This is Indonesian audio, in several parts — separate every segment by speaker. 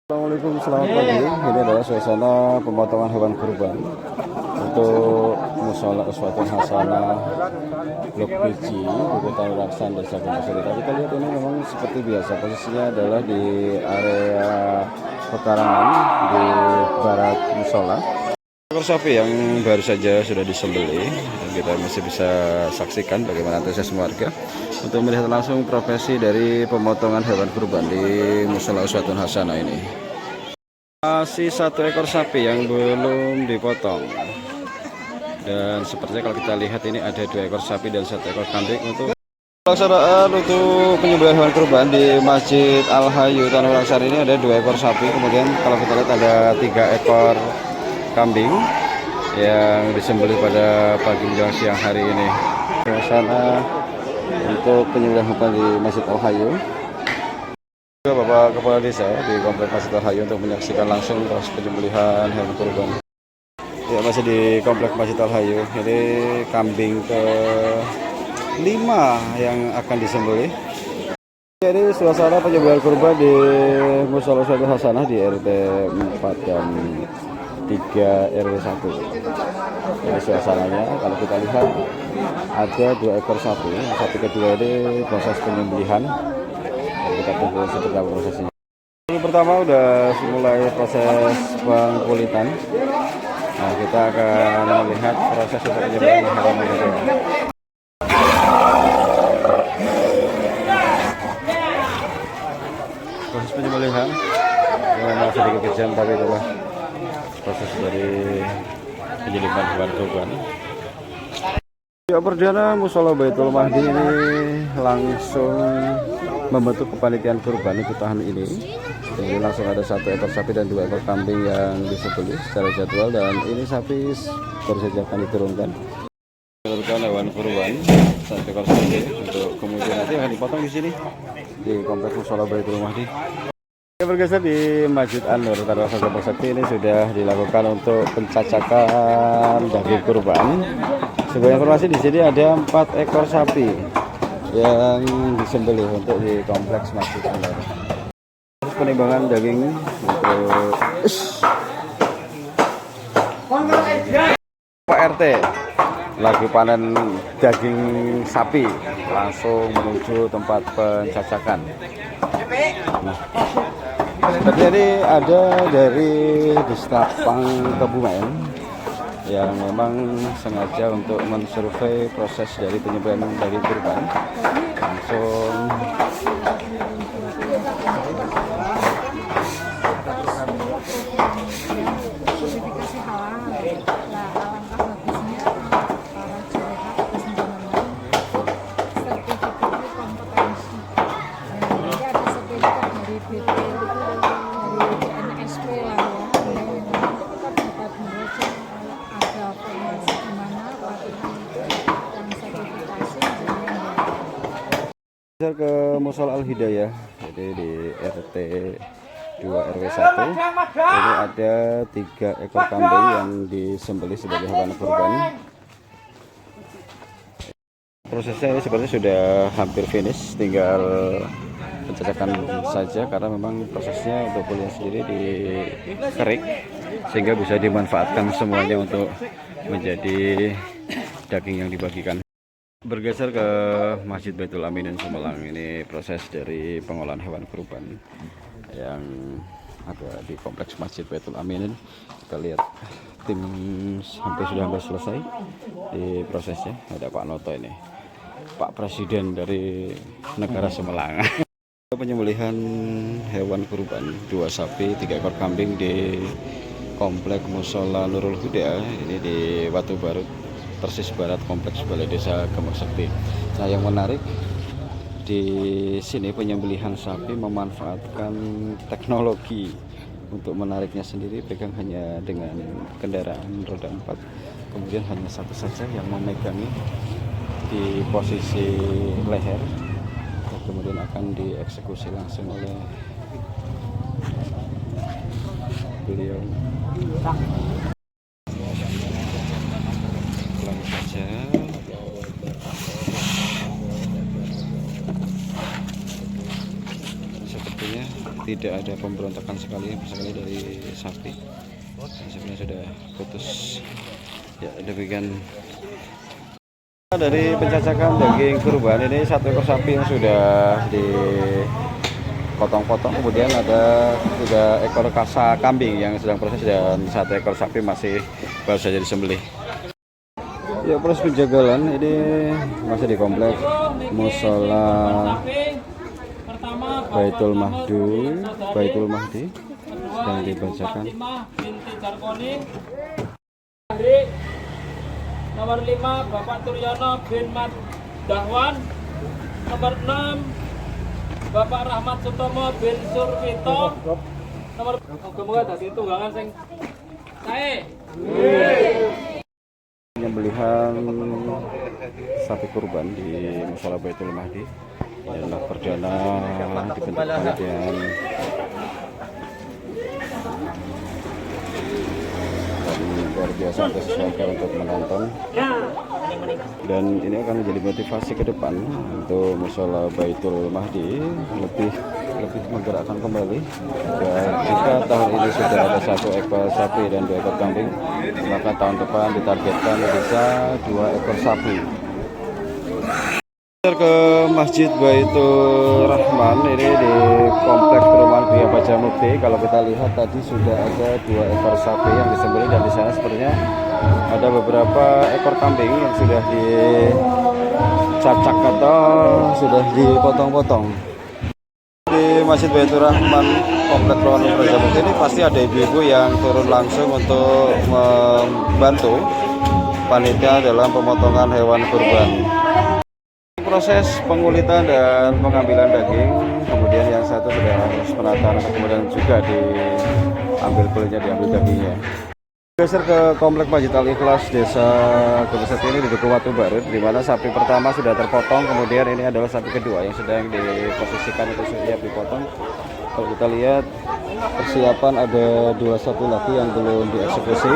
Speaker 1: Assalamualaikum, selamat pagi. Ini adalah suasana pemotongan hewan kurban untuk Musola Uswatun Hasanah Blok Biji, Bukit Raksan, Desa Gunung. Kita lihat ini memang seperti biasa, posisinya adalah di area pekarangan di barat musola. Ekor sapi yang baru saja sudah disembelih, kita masih bisa saksikan bagaimana antusiasme warga untuk melihat langsung profesi dari pemotongan hewan kurban di Musola Uswatun Hasanah ini. Masih satu ekor sapi yang belum dipotong, dan sepertinya kalau kita lihat ini ada 2 ekor sapi dan 1 ekor kambing untuk pelaksanaan untuk penyembelihan hewan kurban di Masjid Al Hayu Tanah Laksar. Ini ada 2 ekor sapi, kemudian kalau kita lihat ada 3 ekor kambing yang disembelih pada pagi menjelang siang hari ini. Suasana untuk penyembelihan kurban di Masjid Al Hayu. Bapak Kepala Desa di Komplek Masjid Al Hayu untuk menyaksikan langsung proses penyembelihan hewan kurban. Ya, masih di Komplek Masjid Al Hayu. Ini kambing ke-5 yang akan disembelih. Jadi suasana penyembelihan kurban di Musola Uswatun Hasanah di RT 4 dan 3 RW 1. Jadi suasananya kalau kita lihat ada 2 ekor sapi. Sapi kedua ini proses penyembelihan. Kita tunggu seperti apa prosesnya. Yang pertama udah mulai proses pengkulitan. Nah, kita akan melihat proses untuk penyembelihan hewan kurban. Proses penyembelihan memang sedikit kejam, tapi itulah proses dari penyembelihan hewan kurban. Ya, perdana Musola Baitul Mahdi ini langsung membentuk kepanitiaan kurban untuk tahun ini. Jadi langsung ada 1 ekor sapi dan 2 ekor kambing yang disembelih secara jadwal, dan ini sapi baru saja akan diturunkan. Menurunkan hewan kurban 1 ekor sapi untuk kemudian nanti akan dipotong di sini di Kompleks Musola Baitul Mahdi. Bergeser di Masjid An-Nur Tanah Laksar Sakti, ini sudah dilakukan untuk pencacakan daging kurban. Sebagai informasi di sini ada 4 ekor sapi yang disembelih untuk di Kompleks Masjid An-Nur. Penimbangan daging untuk Pak RT lagi panen daging sapi, langsung menuju tempat pencacakan. Jadi ada dari Dislapang Kebumen yang memang sengaja untuk mensurvei proses dari penyembelihan daging kurban. Langsung ke Musola Al Hidayah, jadi di RT 2 RW 1. Ini ada 3 ekor kambing yang disembelih sebagai hewan kurban. Prosesnya ini sebenarnya sudah hampir finish, tinggal pencacakan saja, karena memang prosesnya untuk kulitnya sendiri dikerik sehingga bisa dimanfaatkan semuanya untuk menjadi daging yang dibagikan. Bergeser ke Masjid Baitul Aminin Sumelang, ini proses dari pengolahan hewan kurban yang ada di Kompleks Masjid Baitul Aminin. Kita lihat tim sudah hampir selesai di prosesnya. Ada Pak Noto ini, Pak Presiden dari negara Sumelang. Penyembelihan hewan kurban 2 sapi 3 ekor kambing di Komplek Musola Nurul Huda, ini di Watu Barut, persis barat Kompleks Balai Desa Gemuk Sekti. Nah, yang menarik di sini penyembelihan sapi memanfaatkan teknologi untuk menariknya sendiri, pegang hanya dengan kendaraan roda 4. Kemudian hanya satu saja yang memegangi di posisi leher, kemudian akan dieksekusi langsung oleh beliau. Pelan saja. Sepertinya tidak ada pemberontakan sekali dari sapi. Sapinya sudah putus. Ya, demikian dari pencacakan daging kurban. Ini satu ekor sapi yang sudah dipotong-potong, kemudian ada 3 ekor kasa kambing yang sedang proses, dan 1 ekor sapi masih baru saja disembelih. Ya, proses penjagalan ini masih di komplek Mushola Baitul Mahdi sedang dibacakan.
Speaker 2: Nomor 5 Bapak Turyono bin Mat Dahwan. Nomor 6 Bapak Rahmat Sutomo bin Survito. Nomor moga dadi tunggangan sing sae.
Speaker 1: Penyembelihan sapi kurban di Mushola Baitul Mahdi adalah perdana dibentuk panitia. Luar biasa antusiasme untuk menonton, dan ini akan menjadi motivasi ke depan untuk Mushola Baitul Mahdi lebih menggerakkan kembali. Dan jika tahun ini sudah ada 1 ekor sapi dan 2 ekor kambing, maka tahun depan ditargetkan bisa 2 ekor sapi. Ke Masjid Baitur Rahman ini di kompleks perumahan Gria Bajamukti. Kalau kita lihat tadi sudah ada 2 ekor sapi yang disembelih, dan di sana sepertinya ada beberapa ekor kambing yang sudah dicacak atau sudah dipotong-potong. Di Masjid Baitur Rahman kompleks perumahan Gria Bajamukti ini pasti ada ibu-ibu yang turun langsung untuk membantu panitia dalam pemotongan hewan kurban. Proses pengulitan dan pengambilan daging, kemudian yang satu sudah harus penataan, kemudian juga diambil kulitnya, diambil dagingnya. Geser ke komplek Masjid Al Ikhlas Desa Gumesat ini di Duku Watu Barat, di mana sapi pertama sudah terpotong, kemudian ini adalah sapi kedua yang sedang diposisikan untuk siap dipotong. Kalau kita lihat persiapan ada 2 sapi lagi yang belum dieksekusi.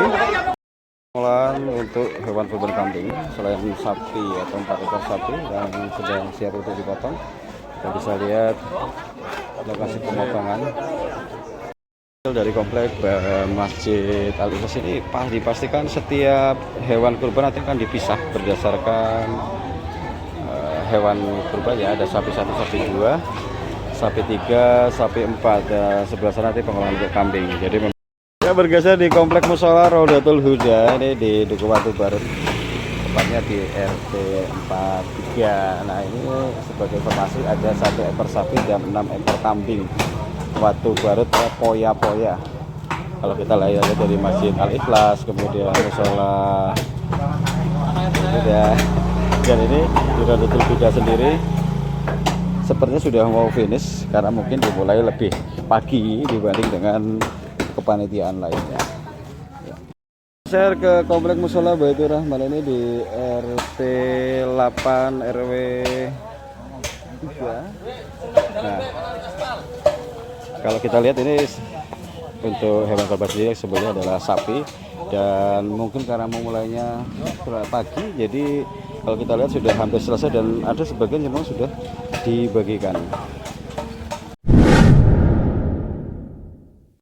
Speaker 1: Untuk hewan kurban kambing, selain sapi atau 4 ekor sapi yang sedang siap untuk dipotong, kita bisa lihat lokasi pemotongan dari komplek Masjid Al Ikhlas ini. Dipastikan setiap hewan kurban nanti akan dipisah berdasarkan hewan kurban, ya. Ada sapi 1, sapi 2, sapi 3, sapi 4, dan sebelah sana nanti pengolahan untuk kambing. Jadi ya, bergeser di komplek Mushola Raudatul Huda ini di Duku Watu Barat, tepatnya di RT 43. Nah, ini sebagai informasi ada 1 ekor sapi dan 6 ekor kambing Watu Barat poya-poya. Kalau kita lihat dari Masjid Al Ikhlas, kemudian Mushola Huda, dan ini di Raudatul Huda sendiri sepertinya sudah mau finish karena mungkin dimulai lebih pagi dibanding dengan kepanitiaan lainnya. Share ke komplek Mushola Baitur Rahman ini di RT 8 RW 3. Nah, kalau kita lihat ini untuk hewan kurban sendiri sebenarnya adalah sapi, dan mungkin karena memulainya pagi, jadi kalau kita lihat sudah hampir selesai dan ada sebagian memang sudah dibagikan.